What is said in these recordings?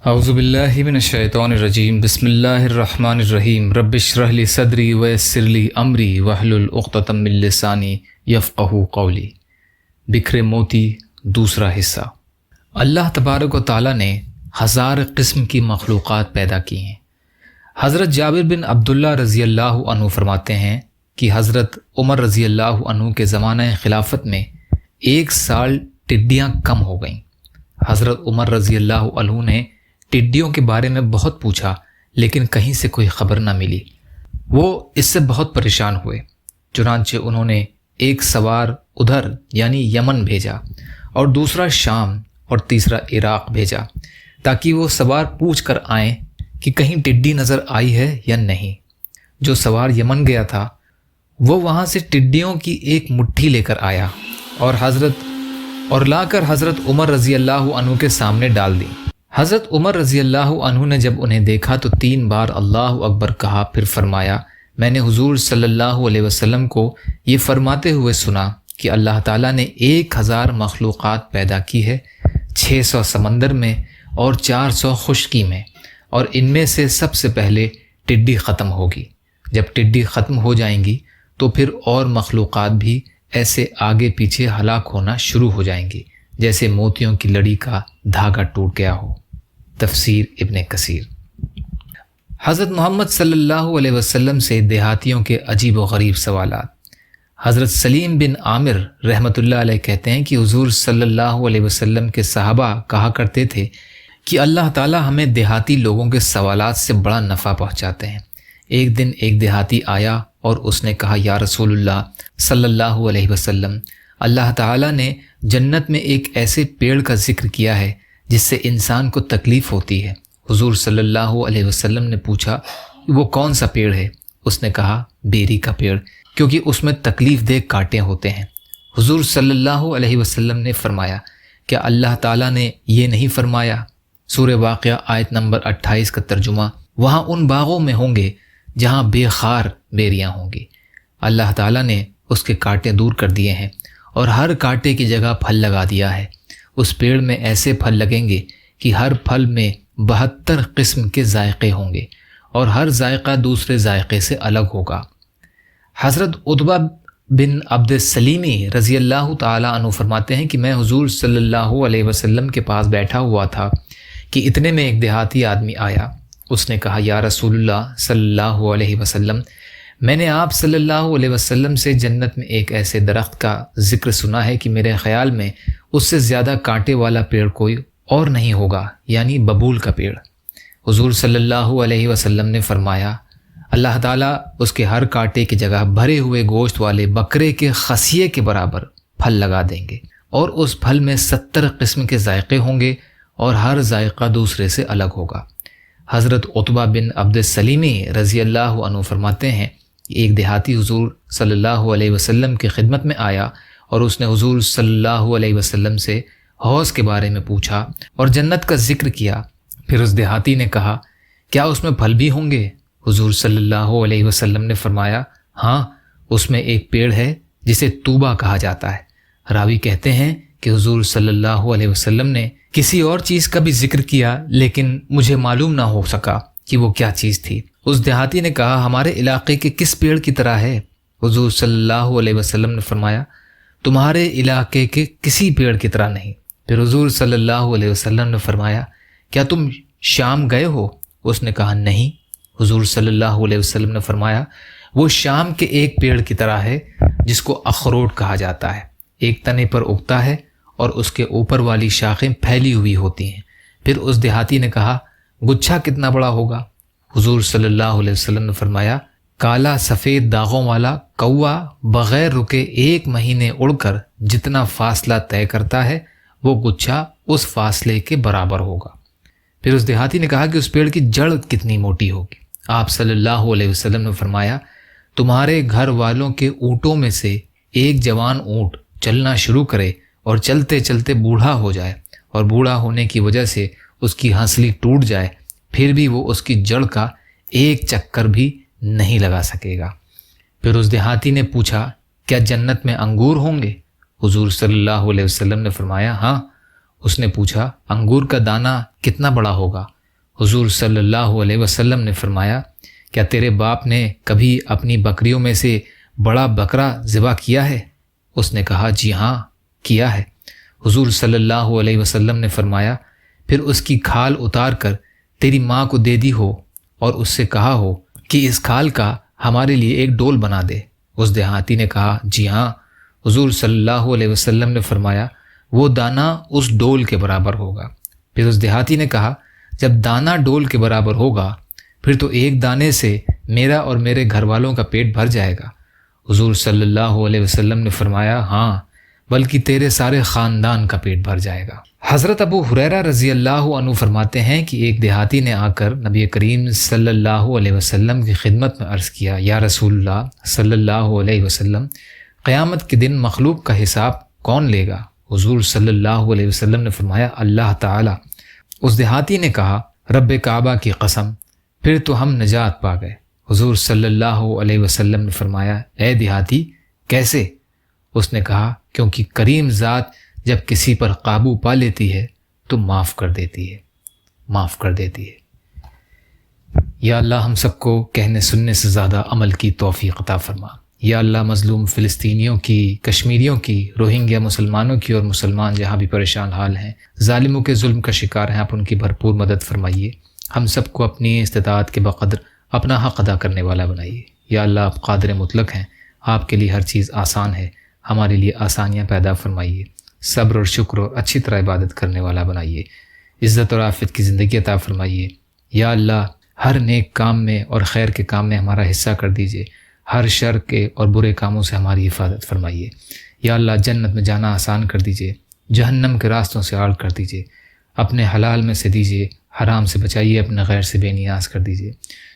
اعوذ باللہ من الشیطان الرجیم بسم اللہ الرحمن الرحیم رب اشرح لی صدری ویسر لی امری واحلل عقدۃ من لسانی یفقہوا قولی۔ بکھرے موتی دوسرا حصہ۔ اللہ تبارک و تعالیٰ نے 1000 قسم کی مخلوقات پیدا کی ہیں۔ حضرت جابر بن عبداللہ رضی اللہ عنہ فرماتے ہیں کہ حضرت عمر رضی اللہ عنہ کے زمانہ خلافت میں 1 سال ٹڈیاں کم ہو گئیں۔ حضرت عمر رضی اللہ عنہ نے ٹڈیوں کے بارے میں بہت پوچھا لیکن کہیں سے کوئی خبر نہ ملی۔ وہ اس سے بہت پریشان ہوئے، چنانچہ انہوں نے ایک سوار ادھر یعنی یمن بھیجا اور دوسرا شام اور تیسرا عراق بھیجا تاکہ وہ سوار پوچھ کر آئیں کہ کہیں ٹڈی نظر آئی ہے یا نہیں۔ جو سوار یمن گیا تھا وہ وہاں سے ٹڈیوں کی ایک مٹھی لے کر آیا اور لا کر حضرت عمر رضی اللہ عنہ کے سامنے ڈال دی۔ حضرت عمر رضی اللہ عنہ نے جب انہیں دیکھا تو 3 بار اللہ اکبر کہا، پھر فرمایا، میں نے حضور صلی اللہ علیہ وسلم کو یہ فرماتے ہوئے سنا کہ اللہ تعالیٰ نے 1000 مخلوقات پیدا کی ہے، 600 سمندر میں اور 400 خشکی میں، اور ان میں سے سب سے پہلے ٹڈی ختم ہوگی۔ جب ٹڈی ختم ہو جائیں گی تو پھر اور مخلوقات بھی ایسے آگے پیچھے ہلاک ہونا شروع ہو جائیں گی جیسے موتیوں کی لڑی کا دھاگا ٹوٹ گیا ہو۔ تفسیر ابن کثیر۔ حضرت محمد صلی اللہ علیہ وسلم سے دیہاتیوں کے عجیب و غریب سوالات۔ حضرت سلیم بن عامر رحمۃ اللہ علیہ کہتے ہیں کہ حضور صلی اللہ علیہ وسلم کے صحابہ کہا کرتے تھے کہ اللہ تعالی ہمیں دیہاتی لوگوں کے سوالات سے بڑا نفع پہنچاتے ہیں۔ ایک دن ایک دیہاتی آیا اور اس نے کہا، یا رسول اللہ صلی اللہ علیہ وسلم، اللہ تعالیٰ نے جنت میں ایک ایسے پیڑ کا ذکر کیا ہے جس سے انسان کو تکلیف ہوتی ہے۔ حضور صلی اللہ علیہ وسلم نے پوچھا، وہ کون سا پیڑ ہے؟ اس نے کہا، بیری کا پیڑ، کیونکہ اس میں تکلیف دہ کانٹے ہوتے ہیں۔ حضور صلی اللہ علیہ وسلم نے فرمایا، کیا اللہ تعالیٰ نے یہ نہیں فرمایا؟ سورہ واقعہ آیت نمبر 28 کا ترجمہ، وہاں ان باغوں میں ہوں گے جہاں بے خار بیریاں ہوں گی۔ اللہ تعالیٰ نے اس کے کانٹے دور کر دیے ہیں اور ہر کانٹے کی جگہ پھل لگا دیا ہے۔ اس پیڑ میں ایسے پھل لگیں گے کہ ہر پھل میں 72 قسم کے ذائقے ہوں گے اور ہر ذائقہ دوسرے ذائقے سے الگ ہوگا۔ حضرت عتبہ بن عبد السلیمی رضی اللہ تعالیٰ عنہ فرماتے ہیں کہ میں حضور صلی اللہ علیہ وسلم کے پاس بیٹھا ہوا تھا کہ اتنے میں ایک دیہاتی آدمی آیا۔ اس نے کہا، یا رسول اللہ صلی اللہ علیہ وسلم، میں نے آپ صلی اللہ علیہ وسلم سے جنت میں ایک ایسے درخت کا ذکر سنا ہے کہ میرے خیال میں اس سے زیادہ کانٹے والا پیڑ کوئی اور نہیں ہوگا، یعنی ببول کا پیڑ۔ حضور صلی اللہ علیہ وسلم نے فرمایا، اللہ تعالیٰ اس کے ہر کانٹے کی جگہ بھرے ہوئے گوشت والے بکرے کے خصیے کے برابر پھل لگا دیں گے، اور اس پھل میں 70 قسم کے ذائقے ہوں گے اور ہر ذائقہ دوسرے سے الگ ہوگا۔ حضرت عتبہ بن عبد السلیمی رضی اللہ عنہ فرماتے ہیں، ایک دیہاتی حضور صلی اللہ علیہ وسلم کی خدمت میں آیا اور اس نے حضور صلی اللہ علیہ وسلم سے حوض کے بارے میں پوچھا اور جنت کا ذکر کیا۔ پھر اس دیہاتی نے کہا، کیا اس میں پھل بھی ہوں گے؟ حضور صلی اللہ علیہ وسلم نے فرمایا، ہاں، اس میں ایک پیڑ ہے جسے طوبہ کہا جاتا ہے۔ راوی کہتے ہیں کہ حضور صلی اللہ علیہ وسلم نے کسی اور چیز کا بھی ذکر کیا لیکن مجھے معلوم نہ ہو سکا کہ وہ کیا چیز تھی۔ اس دیہاتی نے کہا، ہمارے علاقے کے کس پیڑ کی طرح ہے؟ حضور صلی اللہ علیہ وسلم نے فرمایا، تمہارے علاقے کے کسی پیڑ کی طرح نہیں۔ پھر حضور صلی اللہ علیہ وسلم نے فرمایا، کیا تم شام گئے ہو؟ اس نے کہا، نہیں۔ حضور صلی اللہ علیہ وسلم نے فرمایا، وہ شام کے ایک پیڑ کی طرح ہے جس کو اخروٹ کہا جاتا ہے، ایک تنے پر اگتا ہے اور اس کے اوپر والی شاخیں پھیلی ہوئی ہوتی ہیں۔ پھر اس دیہاتی نے کہا، گچھا کتنا بڑا ہوگا؟ حضور صلی اللہ علیہ وسلم نے فرمایا، کالا سفید داغوں والا کوا بغیر رکے 1 مہینے اڑ کر جتنا فاصلہ طے کرتا ہے وہ گچھا اس فاصلے کے برابر ہوگا۔ پھر اس دیہاتی نے کہا کہ اس پیڑ کی جڑ کتنی موٹی ہوگی؟ آپ صلی اللہ علیہ وسلم نے فرمایا، تمہارے گھر والوں کے اونٹوں میں سے ایک جوان اونٹ چلنا شروع کرے اور چلتے چلتے بوڑھا ہو جائے اور بوڑھا ہونے کی وجہ سے اس کی ہنسلی ٹوٹ جائے، پھر بھی وہ اس کی جڑ کا ایک چکر بھی نہیں لگا سکے گا۔ پھر اس دیہاتی نے پوچھا، کیا جنت میں انگور ہوں گے؟ حضور صلی اللہ علیہ وسلم نے فرمایا، ہاں۔ اس نے پوچھا، انگور کا دانہ کتنا بڑا ہوگا؟ حضور صلی اللہ علیہ وسلم نے فرمایا کیا تیرے باپ نے کبھی اپنی بکریوں میں سے بڑا بکرا ذبح کیا ہے؟ اس نے کہا جی ہاں کیا ہے۔ حضور صلی اللہ علیہ وسلم نے فرمایا پھر اس کی کھال اتار کر تیری ماں کو دے دی ہو اور اس سے کہا ہو کہ اس کھال کا ہمارے لیے ایک ڈول بنا دے۔ اس دیہاتی نے کہا جی ہاں۔ حضور صلی اللہ علیہ وسلم نے فرمایا وہ دانہ اس ڈول کے برابر ہوگا۔ پھر اس دیہاتی نے کہا جب دانہ ڈول کے برابر ہوگا پھر تو ایک دانے سے میرا اور میرے گھر والوں کا پیٹ بھر جائے گا۔ حضور صلی اللہ علیہ وسلم نے فرمایا ہاں بلکہ تیرے سارے خاندان کا پیٹ بھر جائے گا۔ حضرت ابو ہریرہ رضی اللہ عنہ فرماتے ہیں کہ ایک دیہاتی نے آ کر نبی کریم صلی اللہ علیہ وسلم کی خدمت میں عرض کیا یا رسول اللہ صلی اللہ علیہ وسلم قیامت کے دن مخلوق کا حساب کون لے گا؟ حضور صلی اللہ علیہ وسلم نے فرمایا اللہ تعالی۔ اس دیہاتی نے کہا رب کعبہ کی قسم پھر تو ہم نجات پا گئے۔ حضور صلی اللہ علیہ وسلم نے فرمایا اے دیہاتی کیسے؟ اس نے کہا کیونکہ کریم ذات جب کسی پر قابو پا لیتی ہے تو معاف کر دیتی ہے۔ یا اللہ ہم سب کو کہنے سننے سے زیادہ عمل کی توفیق عطا فرما۔ یا اللہ مظلوم فلسطینیوں کی، کشمیریوں کی، روہنگیا مسلمانوں کی اور مسلمان جہاں بھی پریشان حال ہیں، ظالموں کے ظلم کا شکار ہیں، آپ ان کی بھرپور مدد فرمائیے۔ ہم سب کو اپنی استطاعت کے بقدر اپنا حق ادا کرنے والا بنائیے۔ یا اللہ آپ قادر مطلق ہیں، آپ کے لیے ہر چیز آسان ہے، ہمارے لیے آسانیاں پیدا فرمائیے، صبر اور شکر اور اچھی طرح عبادت کرنے والا بنائیے، عزت اور عافیت کی زندگی عطا فرمائیے۔ یا اللہ ہر نیک کام میں اور خیر کے کام میں ہمارا حصہ کر دیجیے، ہر شر کے اور برے کاموں سے ہماری حفاظت فرمائیے۔ یا اللہ جنت میں جانا آسان کر دیجیے، جہنم کے راستوں سے آڑ کر دیجیے، اپنے حلال میں سے دیجیے، حرام سے بچائیے، اپنے غیر سے بے نیاز کر دیجیے،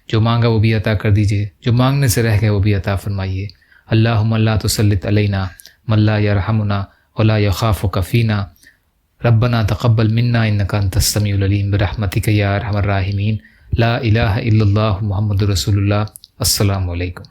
جو مانگا وہ بھی عطا کر دیجیے، جو مانگنے سے رہ گئے وہ بھی عطا فرمائیے۔ اللہم لا تسلط علینا من لا یرحمنا ولا یخافک فینا ربنا تقبل منا انک انت السمیع العلیم برحمتک یا ارحم الراحمین۔ لا الہ الا اللہ محمد رسول اللہ۔ السلام علیکم۔